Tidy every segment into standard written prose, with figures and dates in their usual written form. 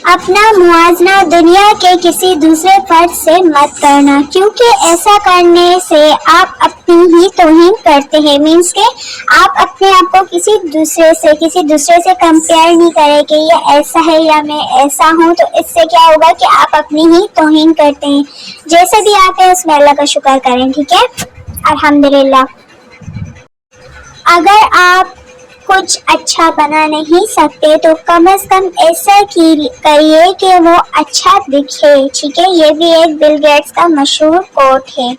اپنا موازنہ دنیا کے کسی دوسرے فرد سے مت کرنا، کیونکہ ایسا کرنے سے آپ اپنی ہی توہین کرتے ہیں۔ مینس کہ آپ اپنے آپ کو کسی دوسرے سے کمپیئر نہیں کریں کہ یہ ایسا ہے یا میں ایسا ہوں، تو اس سے کیا ہوگا کہ آپ اپنی ہی توہین کرتے ہیں۔ جیسے بھی آپ ہیں اس میں اللہ کا شکر کریں، ٹھیک ہے، الحمدللہ۔ اگر آپ کچھ اچھا بنا نہیں سکتے تو کم از کم ایسا کریے کہ وہ اچھا دکھے، ٹھیک ہے۔ یہ بھی ایک بل گیٹس کا مشہور کوٹ ہے۔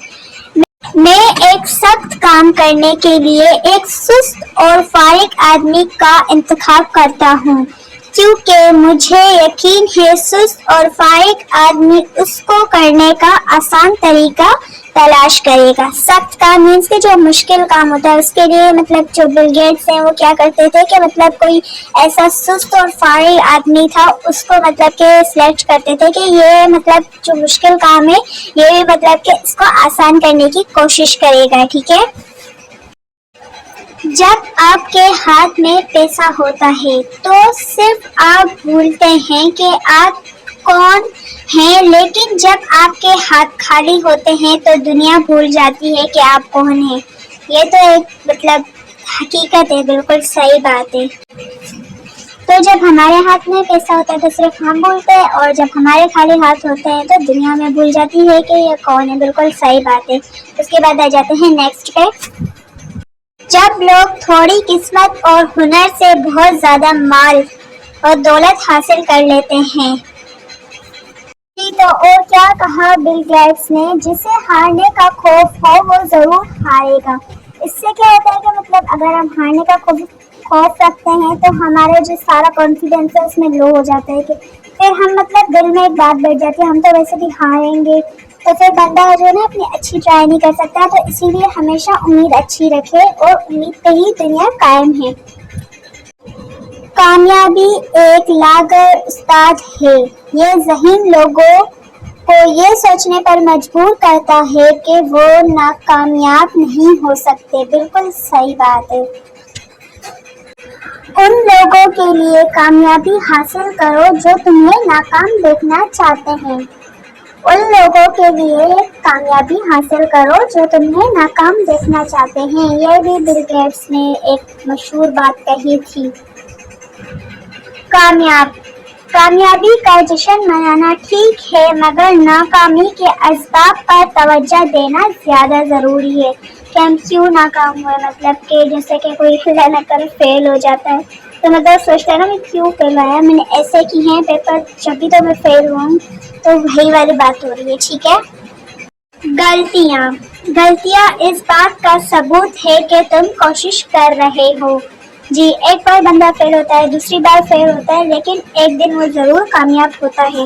میں ایک سخت کام کرنے کے لیے ایک سست اور فارغ آدمی کا انتخاب کرتا ہوں، کیونکہ مجھے یقین ہے سست اور فارغ آدمی اس کو کرنے کا آسان طریقہ تلاش کرے گا۔ سخت کام مینس کہ جو مشکل کام ہوتا ہے اس کے لیے مطلب جو بل گیٹس ہیں وہ کیا کرتے تھے کہ مطلب کوئی ایسا سست اور فارغ آدمی تھا اس کو مطلب کہ سلیکٹ کرتے تھے کہ یہ مطلب جو مشکل کام ہے یہ بھی مطلب کہ اس کو آسان کرنے کی کوشش کرے گا، ٹھیک ہے۔ جب آپ کے ہاتھ میں پیسہ ہوتا ہے تو صرف آپ بھولتے ہیں کہ آپ کون ہیں، لیکن جب آپ کے ہاتھ خالی ہوتے ہیں تو دنیا بھول جاتی ہے کہ آپ کون ہیں۔ یہ تو ایک مطلب حقیقت ہے، بالکل صحیح بات ہے۔ تو جب ہمارے ہاتھ میں پیسہ ہوتا ہے تو صرف ہم بھولتے ہیں، اور جب ہمارے خالی ہاتھ ہوتے ہیں تو دنیا میں بھول جاتی ہے کہ یہ کون ہے، بالکل صحیح بات ہے۔ اس کے بعد آ جاتے ہیں نیکسٹ پہ۔ جب لوگ تھوڑی قسمت اور ہنر سے بہت زیادہ مال اور دولت حاصل کر لیتے ہیں، تو اور کیا کہا بل گیٹس نے، جسے ہارنے کا خوف ہو وہ ضرور ہارے گا۔ اس سے کیا ہوتا ہے کہ مطلب اگر ہم ہارنے کا خوف رکھتے ہیں تو ہمارا جو سارا کانفیڈینس ہے اس میں لو ہو جاتا ہے، کہ پھر ہم مطلب دل میں ایک بات بیٹھ جاتی ہے ہم تو ویسے بھی ہاریں گے، تو پھر بندہ جو ہے نا اپنی اچھی ٹرائی نہیں کر سکتا۔ تو اسی لیے ہمیشہ امید اچھی رکھے، اور امید پہ ہی دنیا قائم ہے۔ کامیابی ایک لاغر استاد ہے، یہ ذہین لوگوں کو یہ سوچنے پر مجبور کرتا ہے کہ وہ ناکامیاب نہیں ہو سکتے، بالکل صحیح بات ہے۔ ان لوگوں کے لیے کامیابی حاصل کرو جو تمہیں ناکام دیکھنا چاہتے ہیں، ان لوگوں کے لیے کامیابی حاصل کرو جو تمہیں ناکام دیکھنا چاہتے ہیں۔ یہ بھی بل گیٹس نے ایک مشہور بات کہی تھی۔ کامیابی کا جشن منانا ٹھیک ہے، مگر ناکامی کے اسباب پر توجہ دینا زیادہ ضروری ہے، کہ ہم کیوں ناکام ہوئے۔ مطلب کہ جیسے کہ کوئی اللہ نہ کرے فیل ہو جاتا ہے تو مطلب سوچتا ہے نا میں کیوں فیل آیا، میں نے ایسے کی ہیں پیپر جبھی تو میں فیل ہوا ہوں، تو وہی والی بات ہو رہی ہے، ٹھیک ہے۔ غلطیاں اس بات کا ثبوت ہے کہ تم کوشش کر رہے ہو۔ جی، ایک بار بندہ فیل ہوتا ہے، دوسری بار فیل ہوتا ہے، لیکن ایک دن وہ ضرور کامیاب ہوتا ہے۔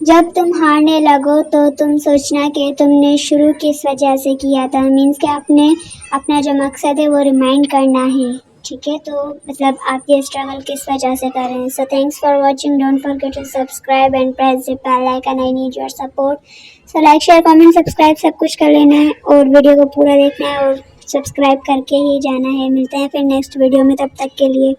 جب تم ہارنے لگو تو تم سوچنا کہ تم نے شروع کس وجہ سے کیا تھا، مینس کہ اپنا جو مقصد ہے وہ ریمائنڈ کرنا ہے، ٹھیک ہے۔ تو مطلب آپ یہ اسٹرگل کس وجہ سے کر رہے ہیں۔ So thanks for watching, don't forget to subscribe and press the bell icon, I need your support. So like, share, comment, subscribe سب کچھ کر لینا ہے، اور ویڈیو کو پورا دیکھنا ہے اور سبسکرائب کر کے ہی جانا ہے۔ ملتے ہیں پھر نیکسٹ ویڈیو میں، تب تک کے لیے